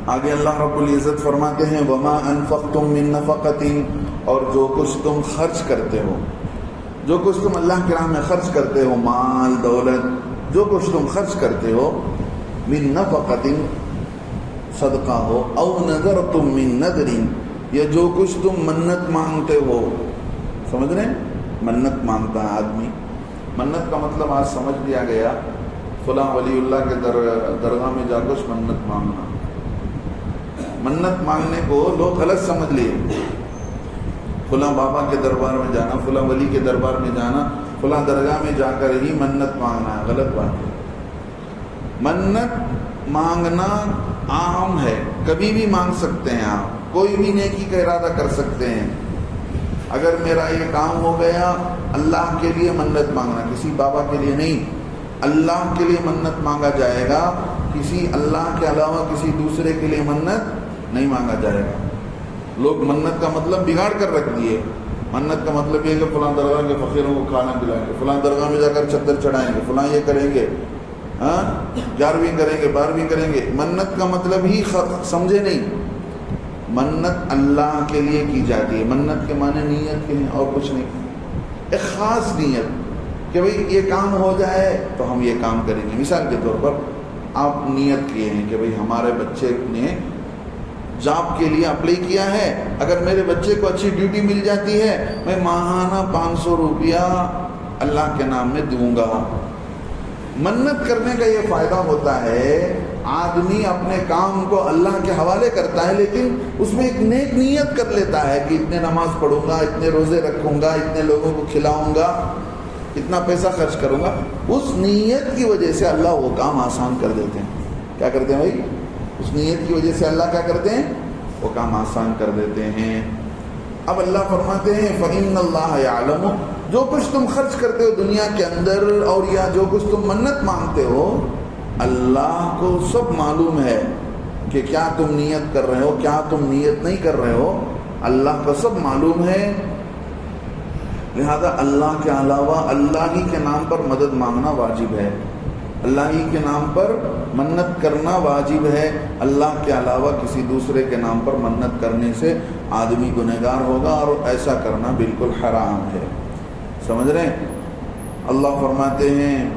آگے اللہ رب العزت فرماتے ہیں وما انفقتم من نفقۃ، اور جو کچھ تم خرچ کرتے ہو، جو کچھ تم اللہ کی راہ میں خرچ کرتے ہو، مال دولت، جو کچھ تم خرچ کرتے ہو، من نفقۃ صدقہ ہو، او نذرتم من نذر، یا جو کچھ تم منت مانگتے ہو. سمجھ رہے ہیں؟ منت مانگتا ہے آدمی. منت کا مطلب آج سمجھ لیا گیا فلاں ولی اللہ کے درگاہ میں جا کچھ منت مانگنا. منت مانگنے کو لوگ غلط سمجھ لیے. فلاں بابا کے دربار میں جانا، فلاں ولی کے دربار میں جانا، فلاں درگاہ میں جا کر ہی منت مانگنا ہے. غلط بات ہے. منت مانگنا عام ہے، کبھی بھی مانگ سکتے ہیں آپ، کوئی بھی نیکی کا ارادہ کر سکتے ہیں. اگر میرا یہ کام ہو گیا، اللہ کے لیے منت مانگنا، کسی بابا کے لیے نہیں، اللہ کے لیے منت مانگا جائے گا. کسی اللہ کے علاوہ کسی دوسرے کے لیے منت نہیں مانگا جائے گا. لوگ منت کا مطلب بگاڑ کر رکھ دیے. منت کا مطلب یہ کہ فلاں درگاہ کے فقیروں کو کھانا پلائیں گے، فلاں درگاہ میں جا کر چادر چڑھائیں گے، فلاں یہ کریں گے، 11ویں کریں گے، 12ویں کریں گے. منت کا مطلب ہی سمجھے نہیں. منت اللہ کے لیے کی جاتی ہے. منت کے معنی نیت کے ہیں اور کچھ نہیں. ایک خاص نیت کہ بھئی یہ کام ہو جائے تو ہم یہ کام کریں گے. مثال کے طور پر آپ نیت کیے ہیں کہ بھئی ہمارے بچے نے جاب کے لیے اپلائی کیا ہے، اگر میرے بچے کو اچھی ڈیوٹی مل جاتی ہے میں ماہانہ 500 روپیہ اللہ کے نام میں دوں گا. منت کرنے کا یہ فائدہ ہوتا ہے، آدمی اپنے کام کو اللہ کے حوالے کرتا ہے، لیکن اس میں ایک نیک نیت کر لیتا ہے کہ اتنے نماز پڑھوں گا، اتنے روزے رکھوں گا، اتنے لوگوں کو کھلاؤں گا، اتنا پیسہ خرچ کروں گا. اس نیت کی وجہ سے اللہ وہ کام آسان کر دیتے ہیں. کیا کرتے ہیں بھائی؟ اس نیت کی وجہ سے اللہ کیا کرتے ہیں؟ وہ کام آسان کر دیتے ہیں. اب اللہ فرماتے ہیں فَإِنَّ اللَّهَ يَعْلَمُ، جو کچھ تم خرچ کرتے ہو دنیا کے اندر اور یا جو کچھ تم منت مانگتے ہو، اللہ کو سب معلوم ہے کہ کیا تم نیت کر رہے ہو، کیا تم نیت نہیں کر رہے ہو. اللہ کو سب معلوم ہے. لہذا اللہ کے علاوہ اللہ ہی کے نام پر مدد مانگنا واجب ہے، اللہ ہی کے نام پر منت کرنا واجب ہے. اللہ کے علاوہ کسی دوسرے کے نام پر منت کرنے سے آدمی گنہگار ہوگا اور ایسا کرنا بالکل حرام ہے. سمجھ رہے ہیں؟ اللہ فرماتے ہیں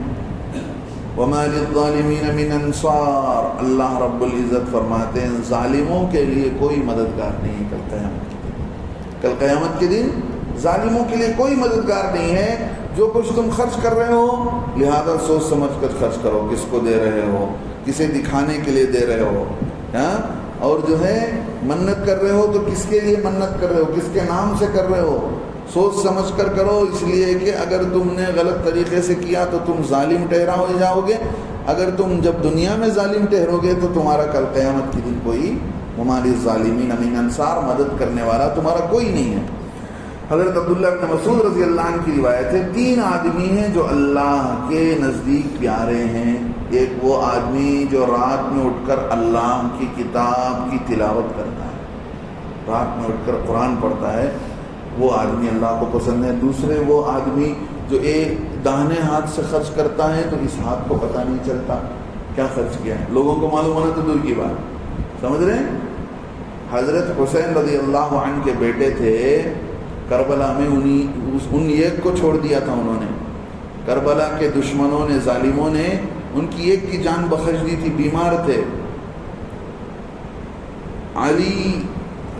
وَمَا لِلظَّالِمِينَ مِنْ أَنصَارٍ، اللہ رب العزت فرماتے ہیں ظالموں کے لیے کوئی مددگار نہیں کل قیامت کے دن. کل قیامت کے دن ظالموں کے لیے کوئی مددگار نہیں ہے. جو کچھ تم خرچ کر رہے ہو لہذا سوچ سمجھ کر خرچ کرو. کس کو دے رہے ہو؟ کسے دکھانے کے لیے دے رہے ہو؟ اور جو ہے منت کر رہے ہو تو کس کے لیے منت کر رہے ہو؟ کس کے نام سے کر رہے ہو؟ سوچ سمجھ کر کرو، اس لیے کہ اگر تم نے غلط طریقے سے کیا تو تم ظالم ٹھہرا ہو جاؤ گے. اگر تم جب دنیا میں ظالم ٹھہرو گے تو تمہارا کل قیامت کے دن کوئی ہماری ظالمین من انصار مدد کرنے والا تمہارا کوئی نہیں ہے. حضرت عبداللہ بن مسعود رضی اللہ عنہ کی روایت ہے 3 آدمی ہیں جو اللہ کے نزدیک پیارے ہیں. ایک وہ آدمی جو رات میں اٹھ کر اللہ کی کتاب کی تلاوت کرتا ہے، رات میں اٹھ کر قرآن پڑھتا ہے، وہ آدمی اللہ کو پسند ہے. دوسرے وہ آدمی جو ایک داہنے ہاتھ سے خرچ کرتا ہے تو اس ہاتھ کو پتہ نہیں چلتا کیا خرچ کیا ہے، لوگوں کو معلوم ہونا تو دور کی بات. سمجھ رہے ہیں؟ حضرت حسین رضی اللہ عنہ کے بیٹے تھے، کربلا میں ان ایک کو چھوڑ دیا تھا انہوں نے. کربلا کے دشمنوں نے، ظالموں نے ان کی ایک کی جان بخش دی تھی، بیمار تھے. علی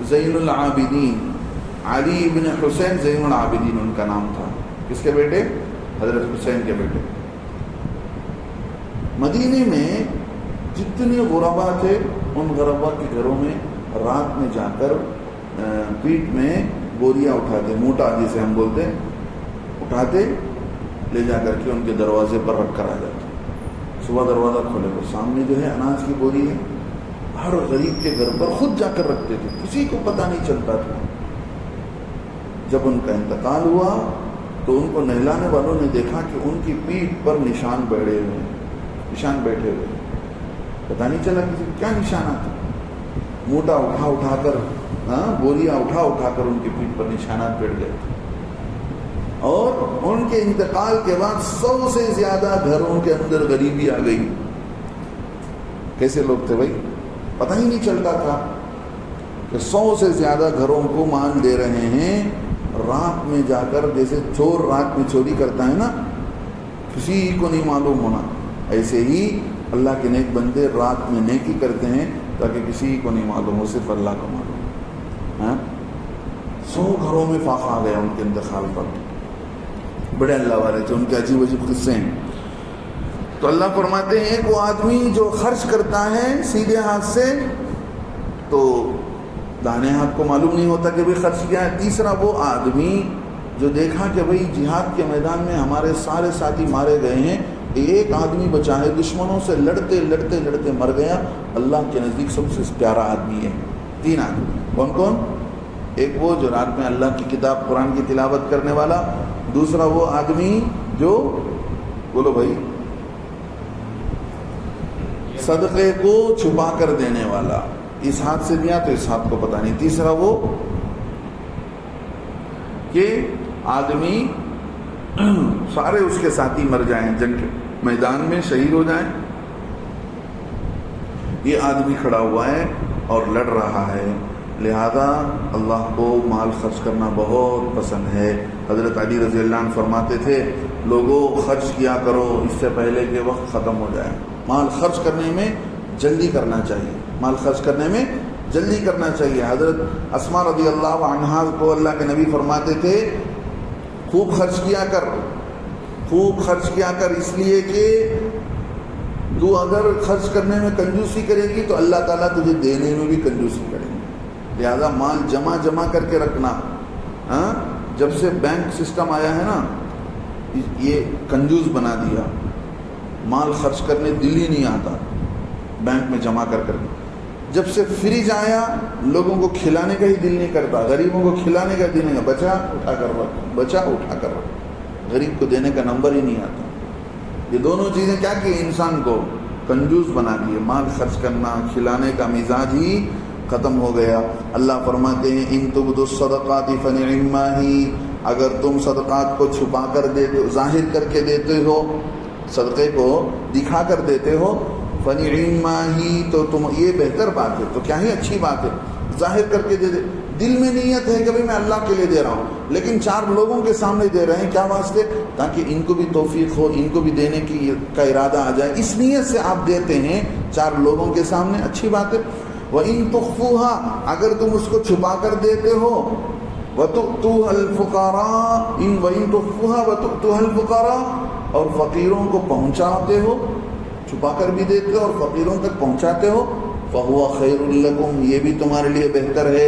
زین العابدین، علی ابن حسین زین العابدین ان کا نام تھا. کس کے بیٹے؟ حضرت حسین کے بیٹے. مدینے میں جتنے غربا تھے ان غربا کے گھروں میں رات میں جا کر پیٹ میں بوریاں اٹھاتے، موٹا جسے ہم بولتے، اٹھاتے لے جا کر کے ان کے دروازے پر رکھ کر آ جاتے. صبح دروازہ کھولے تو سامنے جو ہے اناج کی بوری ہے. ہر غریب کے گھر پر خود جا کر رکھتے تھے، کسی کو پتہ نہیں چلتا تھا. جب ان کا انتقال ہوا تو ان کو نہلانے والوں نے دیکھا کہ ان کی پیٹھ پر نشان بیٹھے ہوئے. پتہ نہیں چلا کسی کو کیا نشانات تھے. موٹا اٹھا کر بوریاں اٹھا کر ان کی پیٹھ پر نشانات بیٹھ گئے. اور ان کے انتقال کے بعد 100 سے زیادہ گھروں کے اندر غریبی آ گئی. کیسے لوگ تھے بھائی؟ پتہ ہی نہیں چلتا تھا کہ 100 سے زیادہ گھروں کو مال دے رہے ہیں رات میں جا کر، جیسے چور رات میں چوری کرتا ہے نا، کسی کو نہیں معلوم ہونا، ایسے ہی اللہ کے نیک بندے رات میں نیکی کرتے ہیں تاکہ کسی کو نہیں معلوم ہو، صرف اللہ کو معلوم ہے۔ 100 گھروں میں فاقہ آ گیا ان کے انتقال پر، بڑے اللہ والے تھے، ان کے عجیب عجیب قصے ہیں۔ تو اللہ فرماتے ہیں کہ وہ آدمی جو خرچ کرتا ہے سیدھے ہاتھ سے تو داہنے ہاتھ کو معلوم نہیں ہوتا کہ بھی خرچ کیا ہے۔ تیسرا وہ آدمی جو دیکھا کہ بھئی جہاد کے میدان میں ہمارے سارے ساتھی مارے گئے ہیں، ایک آدمی بچا ہے، دشمنوں سے لڑتے لڑتے لڑتے مر گیا، اللہ کے نزدیک سب سے پیارا آدمی ہے۔ 3 آدمی، کون کون؟ ایک وہ جو رات میں اللہ کی کتاب قرآن کی تلاوت کرنے والا، دوسرا وہ آدمی جو، بولو بھائی، صدقے کو چھپا کر دینے والا، اس ہاتھ سے دیا تو اس ہاتھ کو پتہ نہیں، تیسرا وہ کہ آدمی سارے اس کے ساتھی مر جائیں، جنگ کے میدان میں شہید ہو جائیں، یہ آدمی کھڑا ہوا ہے اور لڑ رہا ہے۔ لہذا اللہ کو مال خرچ کرنا بہت پسند ہے۔ حضرت علی رضی اللہ عنہ فرماتے تھے، لوگوں خرچ کیا کرو اس سے پہلے کہ وقت ختم ہو جائے۔ مال خرچ کرنے میں جلدی کرنا چاہیے، مال خرچ کرنے میں جلدی کرنا چاہیے۔ حضرت اسماء رضی اللہ عنہا کو اللہ کے نبی فرماتے تھے، خوب خرچ کیا کر، خوب خرچ کیا کر، اس لیے کہ تو اگر خرچ کرنے میں کنجوسی کرے گی تو اللہ تعالیٰ تجھے دینے میں بھی کنجوسی کرے گی۔ لہذا مال جمع کر کے رکھنا۔ جب سے بینک سسٹم آیا ہے نا، یہ کنجوس بنا دیا، مال خرچ کرنے دل ہی نہیں آتا بینک میں جمع کر کے۔ جب سے فریج آیا، لوگوں کو کھلانے کا ہی دل نہیں کرتا، غریبوں کو کھلانے کا دل نہیں کرتا، بچا اٹھا کر رکھ، بچا اٹھا کر رکھ، غریب کو دینے کا نمبر ہی نہیں آتا۔ یہ دونوں چیزیں کیا کی انسان کو کنجوس بنا دیے، مال خرچ کرنا، کھلانے کا مزاج ہی ختم ہو گیا۔ اللہ فرماتے ہیں، ان تبدوا الصدقات فنعما ہی، اگر تم صدقات کو چھپا کر دیتے ہو، ظاہر کر کے دیتے ہو، صدقے کو دکھا کر دیتے ہو، فنعما ہی، تو تم یہ بہتر بات ہے، تو کیا ہی اچھی بات ہے، ظاہر کر کے دے دے۔ دل میں نیت ہے کہ میں اللہ کے لیے دے رہا ہوں، لیکن 4 لوگوں کے سامنے دے رہے ہیں، کیا واسطے؟ تاکہ ان کو بھی توفیق ہو، ان کو بھی دینے کا ارادہ آ جائے، اس نیت سے آپ دیتے ہیں 4 لوگوں کے سامنے، اچھی بات ہے۔ وَإِن تُخْفُوهَا، اگر تم اس کو چھپا کر دیتے ہو، وَتُؤْتُوهَا الْفُقَرَاءَ، وَإِن تُخْفُوهَا وَتُؤْتُوهَا الْفُقَرَاءَ، اور فقیروں کو پہنچاتے ہو، چھپا کر بھی دیتے ہو اور فقیروں تک پہنچاتے ہو، فَهُوَ خَيْرٌ لَكُمْ، یہ بھی تمہارے لیے بہتر ہے،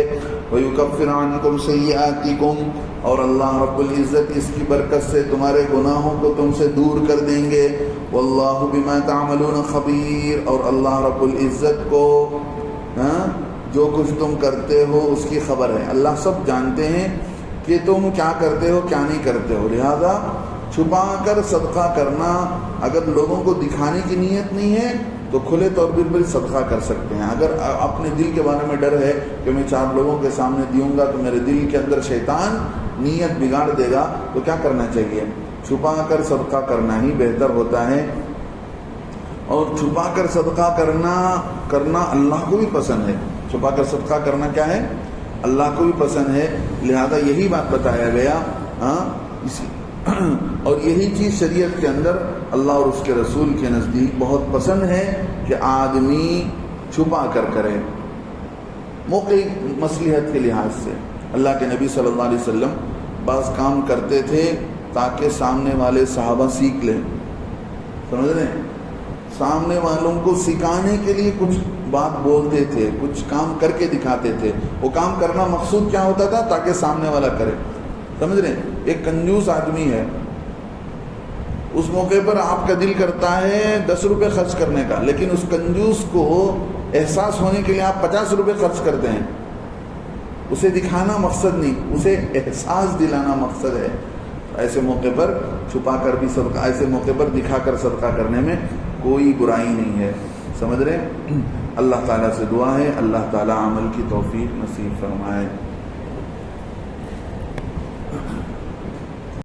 وَيُكَفِّرُ عَنْكُمْ سَيِّئَاتِكُمْ، اور اللہ رب العزت اس کی برکت سے تمہارے گناہوں کو تم سے دور کر دیں گے، وَاللَّهُ بِمَا تَعْمَلُونَ خَبِيرٌ، اور اللہ رب العزت کو جو کچھ تم کرتے ہو اس کی خبر ہے، اللہ سب جانتے ہیں کہ تم کیا کرتے ہو کیا نہیں کرتے ہو۔ لہذا چھپا کر صدقہ کرنا، اگر لوگوں کو دکھانے کی نیت نہیں ہے تو کھلے طور پر بھی صدقہ کر سکتے ہیں۔ اگر اپنے دل کے بارے میں ڈر ہے کہ میں 4 لوگوں کے سامنے دیوں گا تو میرے دل کے اندر شیطان نیت بگاڑ دے گا، تو کیا کرنا چاہیے؟ چھپا کر صدقہ کرنا ہی بہتر ہوتا ہے۔ اور چھپا کر صدقہ کرنا اللہ کو بھی پسند ہے۔ چھپا کر صدقہ کرنا کیا ہے؟ اللہ کو بھی پسند ہے، لہذا یہی بات بتایا گیا، اور یہی چیز شریعت کے اندر اللہ اور اس کے رسول کے نزدیک بہت پسند ہے کہ آدمی چھپا کر کرے، موقعی مصلحت کے لحاظ سے۔ اللہ کے نبی صلی اللہ علیہ وسلم بعض کام کرتے تھے تاکہ سامنے والے صحابہ سیکھ لیں، سمجھ رہے ہیں؟ سامنے والوں کو سکھانے کے لیے کچھ بات بولتے تھے، کچھ کام کر کے دکھاتے تھے۔ وہ کام کرنا مقصود کیا ہوتا تھا؟ تاکہ سامنے والا کرے، سمجھ رہے ہیں؟ ایک کنجوس آدمی ہے، اس موقع پر آپ کا دل کرتا ہے 10 روپے خرچ کرنے کا، لیکن اس کنجوس کو احساس ہونے کے لیے آپ 50 روپے خرچ کرتے ہیں۔ اسے دکھانا مقصد نہیں، اسے احساس دلانا مقصد ہے۔ ایسے موقع پر چھپا کر بھی صدقہ، ایسے موقع پر دکھا کر صدقہ کرنے میں کوئی برائی نہیں ہے، سمجھ رہے ہیں؟ اللہ تعالیٰ سے دعا ہے اللہ تعالیٰ عمل کی توفیق نصیب فرمائے۔